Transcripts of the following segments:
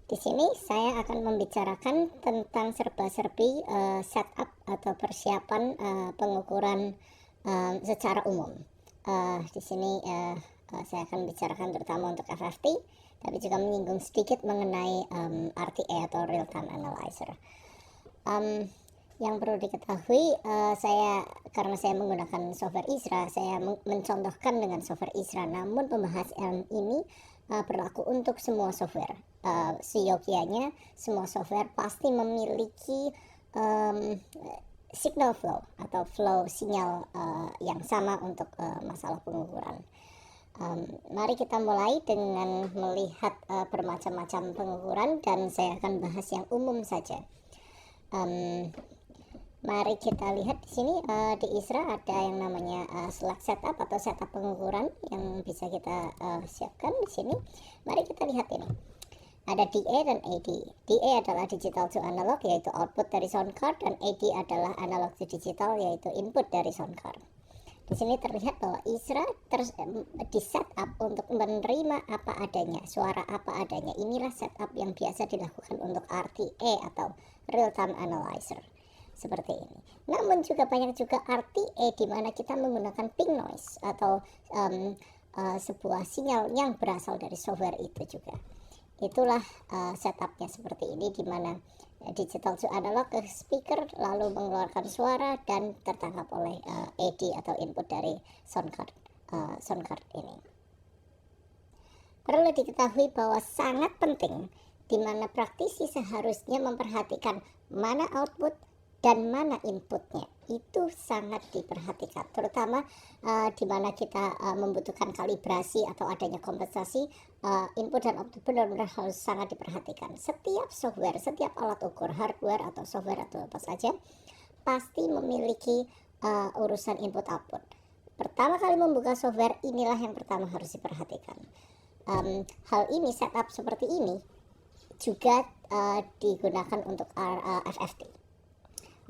Di sini saya akan membicarakan tentang serba-serbi setup atau persiapan pengukuran secara umum. Di sini saya akan bicarakan terutama untuk FFT, tapi juga menyinggung sedikit mengenai RTA atau Real Time Analyzer. Yang perlu diketahui, karena saya menggunakan software ISRA, saya mencontohkan dengan software ISRA, namun pembahasan ini berlaku untuk semua software. Seyogianya semua software pasti memiliki signal flow atau flow sinyal yang sama untuk masalah pengukuran. Mari kita mulai dengan melihat bermacam-macam pengukuran, dan saya akan bahas yang umum saja. Mari kita lihat di sini di ISRA ada yang namanya select setup atau setup pengukuran yang bisa kita siapkan di sini. Mari kita lihat ini. Ada DA dan AD. DA adalah digital to analog, yaitu output dari sound card, dan AD adalah analog to digital, yaitu input dari sound card. Di sini terlihat bahwa ISRA di setup untuk menerima apa adanya, suara apa adanya. Inilah setup yang biasa dilakukan untuk RTA atau Real Time Analyzer. Seperti ini. Namun juga banyak juga RTA di mana kita menggunakan ping noise atau sebuah sinyal yang berasal dari software itu juga. Itulah setupnya seperti ini, di mana digital to analog ke speaker lalu mengeluarkan suara dan tertangkap oleh AD atau input dari sound card ini. Perlu diketahui bahwa sangat penting di mana praktisi seharusnya memperhatikan mana output dan mana inputnya. Itu sangat diperhatikan, terutama di mana kita membutuhkan kalibrasi atau adanya kompensasi. Input dan output benar-benar harus sangat diperhatikan. Setiap software, setiap alat ukur, hardware atau software atau apa saja, pasti memiliki urusan input output. Pertama kali membuka software, inilah yang pertama harus diperhatikan. Hal ini, setup seperti ini juga digunakan untuk FFT.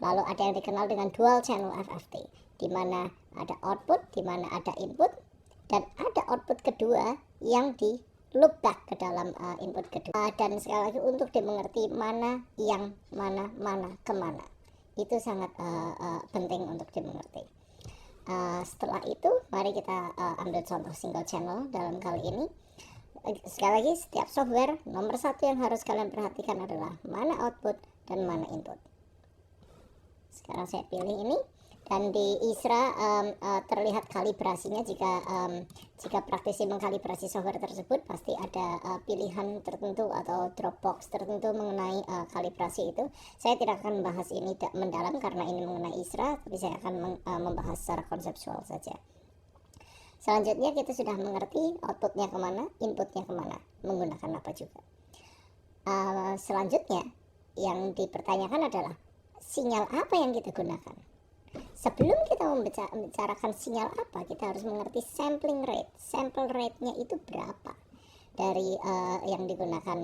Lalu ada yang dikenal dengan dual channel FFT, di mana ada output, di mana ada input, dan ada output kedua yang di loop back ke dalam input kedua. Dan sekali lagi untuk dimengerti mana yang mana kemana, itu sangat penting untuk dimengerti. Setelah itu mari kita ambil contoh single channel dalam kali ini. Sekali lagi, setiap software nomor satu yang harus kalian perhatikan adalah mana output dan mana input. Sekarang saya pilih ini, dan di ISRA terlihat kalibrasinya. Jika praktisi mengkalibrasi software tersebut, pasti ada pilihan tertentu atau dropbox tertentu mengenai kalibrasi itu. Saya tidak akan membahas ini mendalam karena ini mengenai ISRA, tapi saya akan membahas secara konseptual saja. Selanjutnya kita sudah mengerti outputnya kemana, inputnya kemana, menggunakan apa juga. Selanjutnya yang dipertanyakan adalah sinyal apa yang kita gunakan. Sebelum kita membicarakan sinyal apa, kita harus mengerti sampling rate. Sample rate-nya itu berapa dari yang digunakan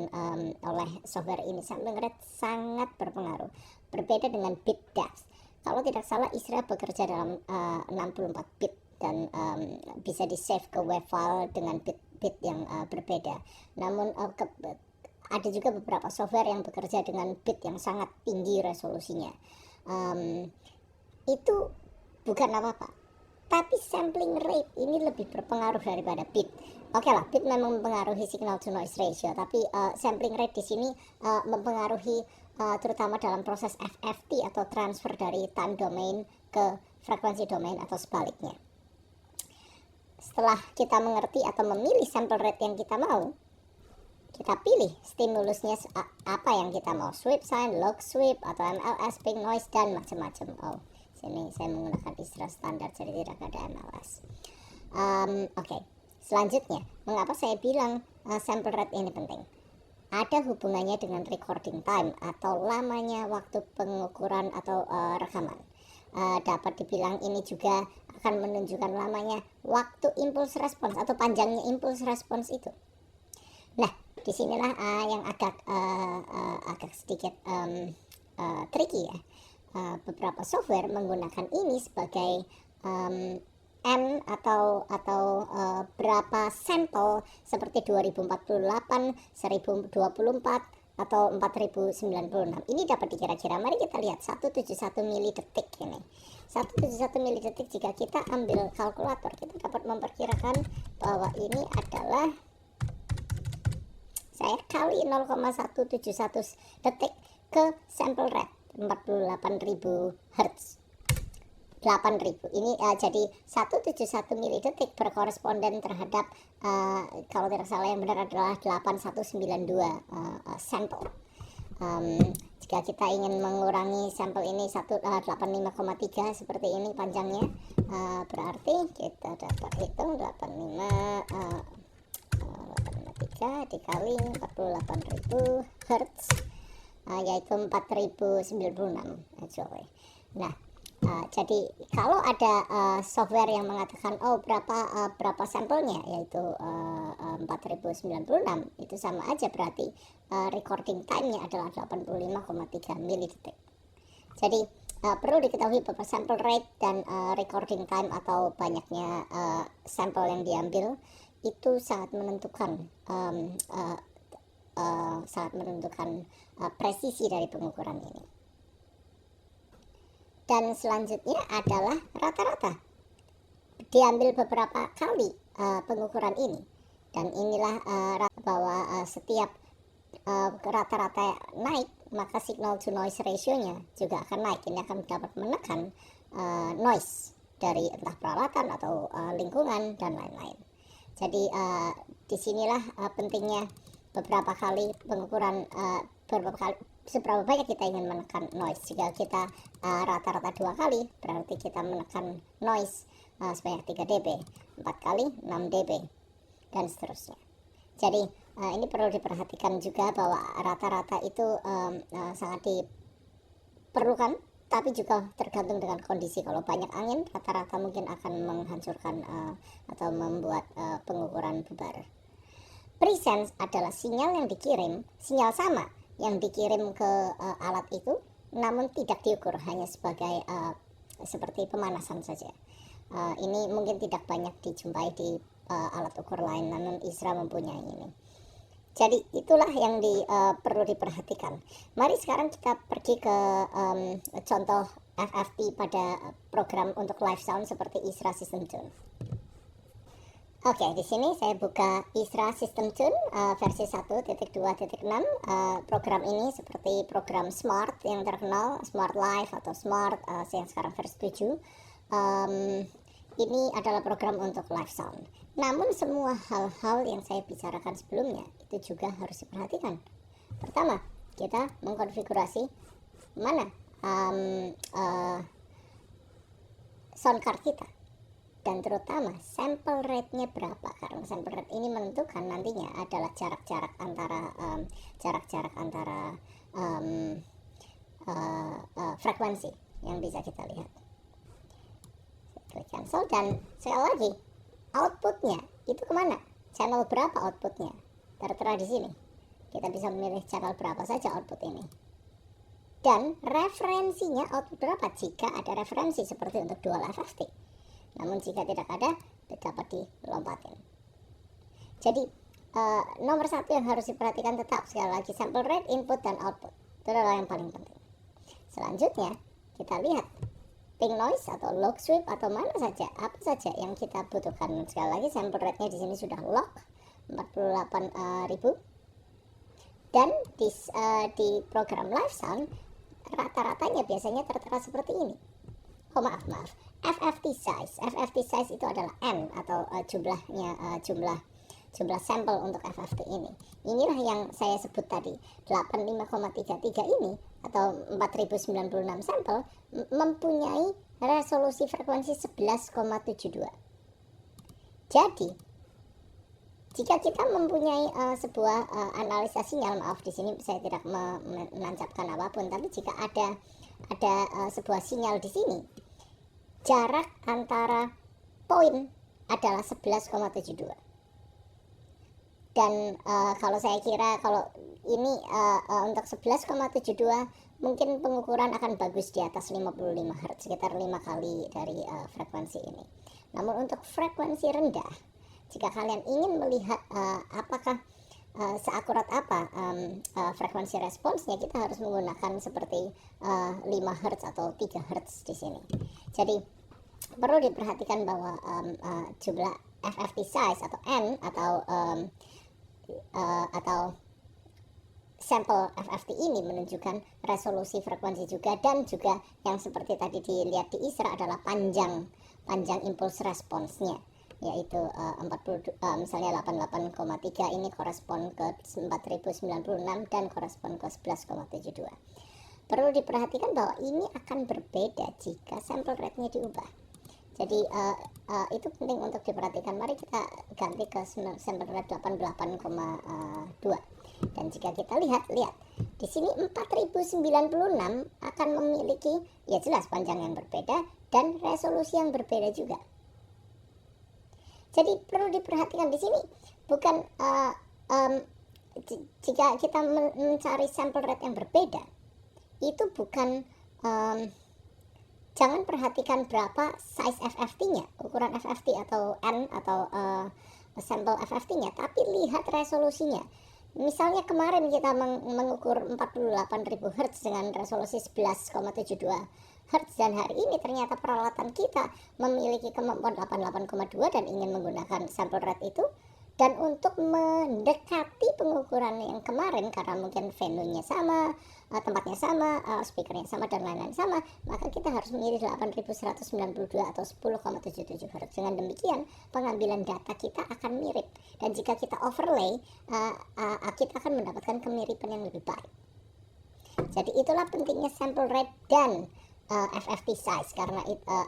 oleh software ini. Sampling rate sangat berpengaruh. Berbeda dengan bit depth. Kalau tidak salah, ISRA bekerja dalam 64 bit dan bisa di-save ke WAV file dengan bit yang berbeda. Namun ada juga beberapa software yang bekerja dengan bit yang sangat tinggi resolusinya. Itu bukan apa-apa, tapi sampling rate ini lebih berpengaruh daripada bit. Oke lah, bit memang mempengaruhi signal to noise ratio, tapi sampling rate di sini mempengaruhi terutama dalam proses FFT atau transfer dari time domain ke frekuensi domain atau sebaliknya. Setelah kita mengerti atau memilih sample rate yang kita mau, kita pilih stimulusnya apa yang kita mau, sweep sign, log sweep, atau MLS, ping noise, dan macam-macam. Sini saya menggunakan ISRA standar, jadi tidak ada MLS. Oke. Selanjutnya, mengapa saya bilang sample rate ini penting? Ada hubungannya dengan recording time atau lamanya waktu pengukuran atau rekaman. Dapat dibilang ini juga akan menunjukkan lamanya waktu impulse response atau panjangnya impulse response itu. Nah, disinilah yang agak sedikit tricky ya. Beberapa software menggunakan ini sebagai N atau berapa sampel, seperti 2048, 1024, atau 4096. Ini dapat dikira-kira. Mari kita lihat 171 mili detik ini. 171 mili detik, jika kita ambil kalkulator, kita dapat memperkirakan bahwa ini adalah, saya kali 0,171 detik ke sample rate 48.000 Hz. 8.000 ini jadi 171 mili detik berkoresponden terhadap kalau tidak salah yang benar adalah 8192 sampel. Jika kita ingin mengurangi sampel ini 85,3 seperti ini panjangnya, berarti kita dapat hitung 853 dikali 48.000 Hz, yaitu 4096 actually. Nah, jadi kalau ada software yang mengatakan berapa sampelnya, yaitu 4096, itu sama aja berarti recording time-nya adalah 85,3 mili detik. Jadi perlu diketahui bahwa sample rate dan recording time atau banyaknya sampel yang diambil itu sangat menentukan presisi dari pengukuran ini. Dan selanjutnya adalah rata-rata. Diambil beberapa kali pengukuran ini, dan inilah bahwa setiap rata-rata naik, maka signal to noise ratio-nya juga akan naik. Ini akan dapat menekan noise dari entah peralatan atau lingkungan dan lain-lain. Jadi disinilah pentingnya beberapa kali pengukuran, seberapa banyak kita ingin menekan noise. Jika kita rata-rata 2 kali, berarti kita menekan noise sebanyak 3 dB, 4 kali 6 dB, dan seterusnya. Jadi ini perlu diperhatikan juga bahwa rata-rata itu sangat diperlukan, tapi juga tergantung dengan kondisi. Kalau banyak angin, rata-rata mungkin akan menghancurkan atau membuat pengukuran bubar. Presense adalah sinyal yang dikirim, sinyal sama yang dikirim ke alat itu, namun tidak diukur, hanya sebagai seperti pemanasan saja. Ini mungkin tidak banyak dijumpai di alat ukur lain, namun ISRA mempunyai ini. Jadi itulah yang perlu diperhatikan. Mari sekarang kita pergi ke contoh FFT pada program untuk live sound seperti ISRA System Tune. Oke, di sini saya buka ISRA System Tune versi 1.2.6. Program ini seperti program Smart yang terkenal, Smart Live atau Smart yang sekarang versi 7. Ini adalah program untuk live sound. Namun semua hal-hal yang saya bicarakan sebelumnya itu juga harus diperhatikan. Pertama, kita mengkonfigurasi mana sound card kita, dan terutama sample rate-nya berapa, karena sample rate ini menentukan nantinya adalah jarak-jarak antara frekuensi yang bisa kita lihat. Klik cancel, dan sekali lagi outputnya itu kemana, channel berapa outputnya, tertera di sini. Kita bisa memilih channel berapa saja output ini, dan referensinya output berapa jika ada referensi seperti untuk dual FFT. Namun jika tidak ada, dapat dilompatin. Jadi nomor satu yang harus diperhatikan tetap sekali lagi sample rate, input, dan output. Itu adalah yang paling penting. Selanjutnya kita lihat ping noise atau log sweep atau mana saja, apa saja yang kita butuhkan. Sekali lagi sample rate-nya di sini sudah log 48.000, dan di program live sound rata-ratanya biasanya tertera seperti ini. Maaf, FFT size itu adalah N atau jumlah sampel untuk FFT ini. Inilah yang saya sebut tadi, 85,33 ini atau 4096 sampel mempunyai resolusi frekuensi 11,72. Jadi jika kita mempunyai sebuah analisa sinyal, maaf di sini saya tidak menancapkan apapun, tapi jika ada sebuah sinyal di sini, jarak antara poin adalah 11,72. Dan kalau saya kira kalau ini untuk 11,72 mungkin pengukuran akan bagus di atas 55 Hz, sekitar 5 kali dari frekuensi ini. Namun untuk frekuensi rendah, jika kalian ingin melihat apakah seakurat apa frekuensi responsnya, kita harus menggunakan seperti 5 Hz atau 3 Hz di sini. Jadi perlu diperhatikan bahwa jumlah FFT size atau N atau sampel FFT ini menunjukkan resolusi frekuensi juga, dan juga yang seperti tadi dilihat di ISRA adalah panjang impuls responsnya, yaitu misalnya 88,3 ini korespon ke 4096 dan korespon ke 11,72. Perlu diperhatikan bahwa ini akan berbeda jika sampel rate-nya diubah. Jadi itu penting untuk diperhatikan. Mari kita ganti ke sampel rate 88,2. Dan jika kita lihat di sini 4096 akan memiliki ya jelas panjang yang berbeda dan resolusi yang berbeda juga. Jadi perlu diperhatikan di sini bukan jika kita mencari sampel rate yang berbeda, itu bukan jangan perhatikan berapa size FFT-nya, ukuran FFT atau N atau sampel FFT-nya, tapi lihat resolusinya. Misalnya kemarin kita mengukur 48.000 Hz dengan resolusi 11,72 Hz, dan hari ini ternyata peralatan kita memiliki kemampuan 88,2 dan ingin menggunakan sampel rate itu, dan untuk mendekati pengukuran yang kemarin karena mungkin venue-nya sama, tempatnya sama, speakernya sama, dan lain-lain sama, maka kita harus memilih 8192 atau 10,77 Hz. Dengan demikian pengambilan data kita akan mirip, dan jika kita overlay kita akan mendapatkan kemiripan yang lebih baik. Jadi itulah pentingnya sample rate dan FFT size, karena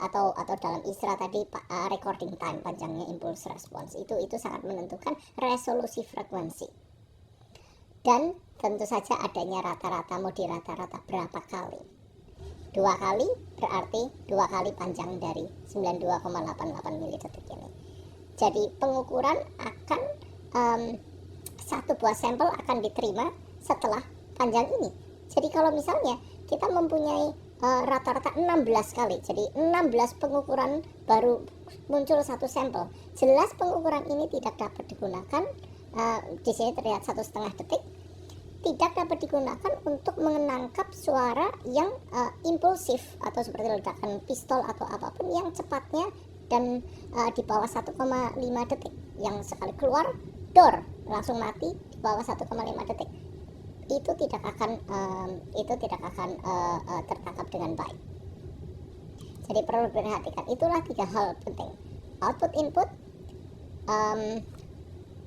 atau dalam ISRA tadi recording time, panjangnya impulse response, itu sangat menentukan resolusi frekuensi. Dan tentu saja adanya rata-rata, mau di rata-rata berapa kali. 2 kali berarti 2 kali panjang dari 92,88 milidetik ini. Jadi pengukuran akan satu buah sampel akan diterima setelah panjang ini. Jadi kalau misalnya kita mempunyai rata-rata 16 kali, jadi 16 pengukuran baru muncul satu sampel, jelas pengukuran ini tidak dapat digunakan. Di sini terlihat 1,5 detik, tidak dapat digunakan untuk menangkap suara yang impulsif atau seperti ledakan pistol atau apapun yang cepatnya dan di bawah 1,5 detik, yang sekali keluar dor langsung mati di bawah 1,5 detik. Itu tidak akan tertangkap dengan baik. Jadi perlu diperhatikan, itulah 3 hal penting: output input,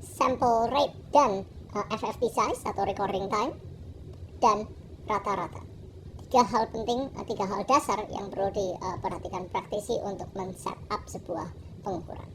sample rate, dan FFT size atau recording time, dan rata-rata. 3 hal penting, 3 hal dasar yang perlu diperhatikan praktisi untuk men-setup sebuah pengukuran.